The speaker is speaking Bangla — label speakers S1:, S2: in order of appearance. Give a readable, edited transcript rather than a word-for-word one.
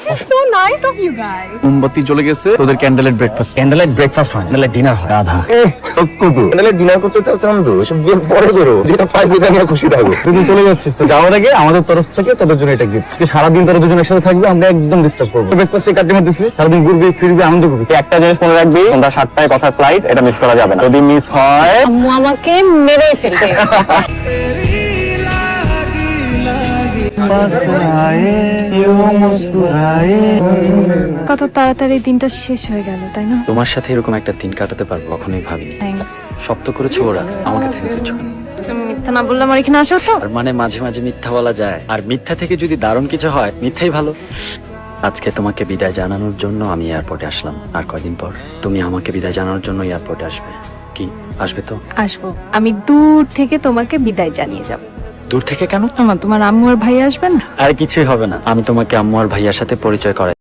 S1: This is so nice of you guys.
S2: মোমবাতি চলে গেছে, তোদের ক্যান্ডেলাইট ব্রেকফাস্ট।
S3: ক্যান্ডেলাইট ব্রেকফাস্ট হয়, ক্যান্ডেলাইট ডিনার হয়। রাধা
S4: কুতু তাহলে ডিনার করতে চাও চান্দু, এসব বিয়ের পরে করো, যেটা পাই সেটা নিয়ে খুশি থাকো।
S3: তুই চলে যাচ্ছিস তো যাওয়ার আগে আমাদের তরফ থেকে তোদের জন্য এটা গিফট। সারাদিন তোরা দুজন একসাথে থাকবে, আমরা একদম ডিস্টার্ব করবো। ব্রেকফাস্টে কাটি মারতেছি, সারাদিন ঘুরবি ফিরবি আনন্দ করবি।
S4: একটা জিনিস মনে রাখবি, তোমরা 7টায় কথার ফ্লাইট, এটা মিস করা যাবে না। যদি মিস হয়
S1: আম্মু আমাকে মেরেই ফেলবে।
S5: কত তাড়াতাড়ি দিনটা শেষ হয়ে গেল, তাই না?
S3: তোমার সাথে এরকম একটা দিন কাটাতে পারবো কখনোই ভাবিনি।
S5: থ্যাঙ্কস।
S3: শব্দ করেছো ওরা, আমাকে থ্যাঙ্কস দিচ্ছ কেন?
S5: তুমি মিথ্যা না বললে আমার এখানে আসো তো।
S3: আর মানে মাঝে মাঝে মিথ্যা বলা যায়, আর মিথ্যা থেকে যদি দারুণ কিছু হয় মিথ্যাই ভালো। আজকে তোমাকে বিদায় জানানোর জন্য আমি এয়ারপোর্টে আসলাম। আর কয়দিন পর তুমি আমাকে বিদায় জানানোর জন্য এয়ারপোর্টে আসবে। কি আসবে তো?
S5: আসবো। আমি দূর থেকে তোমাকে বিদায় জানিয়ে যাব।
S3: দূর থেকে কেন?
S5: তোমার আম্মু আর ভাই আসবে না?
S3: আর কিছুই হবে না, আমি তোমাকে আম্মু আর ভাইয়ার সাথে পরিচয় করাই।